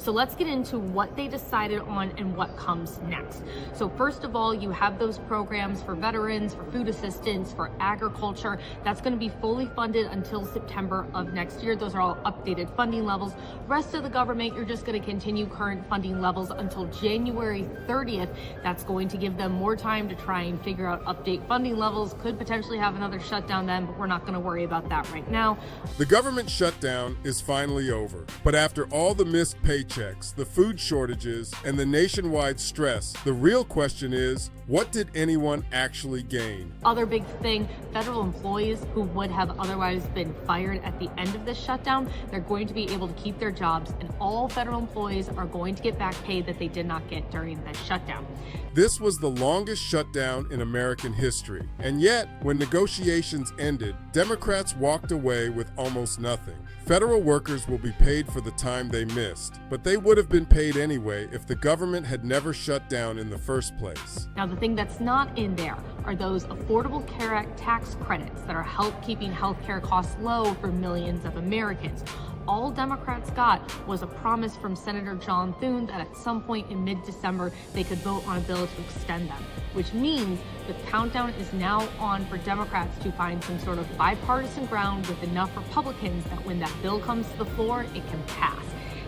So let's get into what they decided on and what comes next. So first of all, you have those programs for veterans, for food assistance, for agriculture. That's going to be fully funded until September of next year. Those are all updated funding levels. Rest of the government, you're just going to continue current funding levels until January 30th. That's going to give them more time to try and figure out update funding levels. Could potentially have another shutdown then, but we're not going to worry about that right now. The government shutdown is finally over, but after all the missed paychecks, the food shortages, and the nationwide stress, the real question is, what did anyone actually gain? Other big thing, federal employees who would have otherwise been fired at the end of this shutdown, they're going to be able to keep their jobs, and all federal employees are going to get back pay that they did not get during this shutdown. This was the longest shutdown in American history, and yet, when negotiations ended, Democrats walked away with almost nothing. Federal workers will be paid for the time they missed, but they would have been paid anyway if the government had never shut down in the first place. Now, the thing that's not in there are those Affordable Care Act tax credits that are keeping healthcare costs low for millions of Americans. All Democrats got was a promise from Senator John Thune that at some point in mid-December they could vote on a bill to extend them, which means the countdown is now on for Democrats to find some sort of bipartisan ground with enough Republicans that when that bill comes to the floor, it can pass.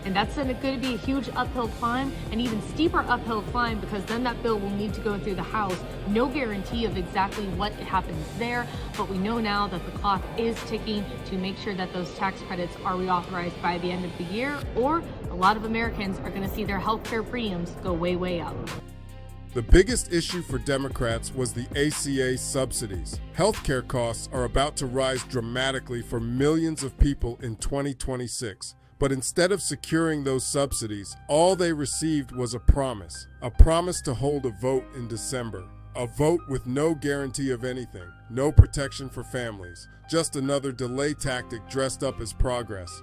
And that's going to be a huge uphill climb, an even steeper uphill climb, because then that bill will need to go through the House. No guarantee of exactly what happens there, but we know now that the clock is ticking to make sure that those tax credits are reauthorized by the end of the year, or a lot of Americans are going to see their healthcare premiums go way, way up. The biggest issue for Democrats was the ACA subsidies. Healthcare costs are about to rise dramatically for millions of people in 2026. But instead of securing those subsidies, all they received was a promise to hold a vote in December. A vote with no guarantee of anything, no protection for families, just another delay tactic dressed up as progress.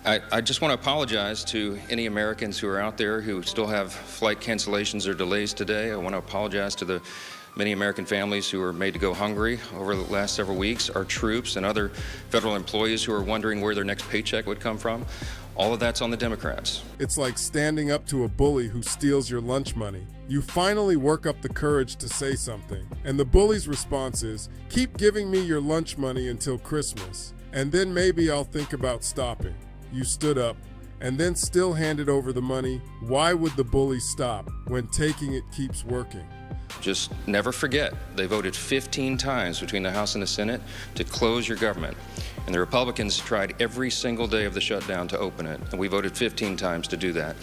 I just want to apologize to any Americans who are out there who still have flight cancellations or delays today. I want to apologize to the many American families who were made to go hungry over the last several weeks, our troops and other federal employees who are wondering where their next paycheck would come from. All of that's on the Democrats. It's like standing up to a bully who steals your lunch money. You finally work up the courage to say something, and the bully's response is, "Keep giving me your lunch money until Christmas, and then maybe I'll think about stopping." You stood up, and then still handed over the money. Why would the bully stop when taking it keeps working? Just never forget, they voted 15 times between the House and the Senate to close your government. And the Republicans tried every single day of the shutdown to open it, and we voted 15 times to do that.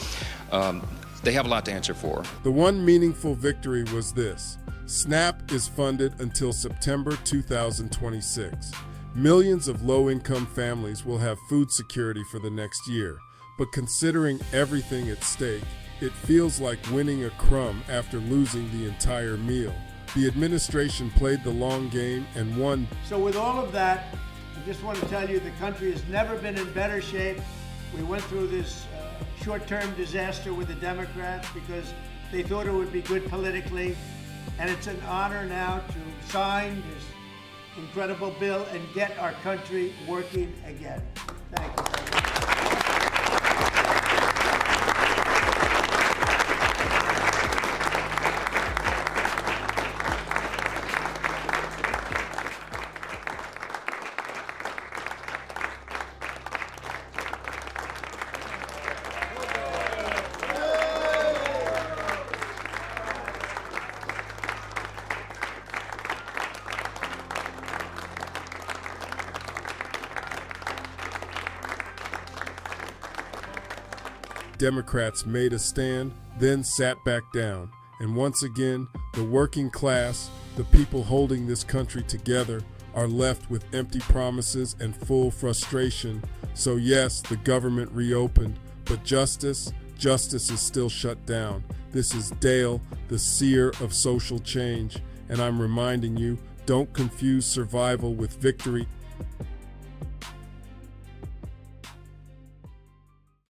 They have a lot to answer for. The one meaningful victory was this: SNAP is funded until September 2026. Millions of low-income families will have food security for the next year. But considering everything at stake, it feels like winning a crumb after losing the entire meal. The administration played the long game and won. So with all of that, I just want to tell you the country has never been in better shape. We went through this short-term disaster with the Democrats because they thought it would be good politically. And it's an honor now to sign this incredible bill and get our country working again. Thank you very much. Democrats made a stand, then sat back down. And once again, the working class, the people holding this country together, are left with empty promises and full frustration. So yes, the government reopened, but justice is still shut down. This is Dale, the Seer of Social Change, and I'm reminding you, don't confuse survival with victory.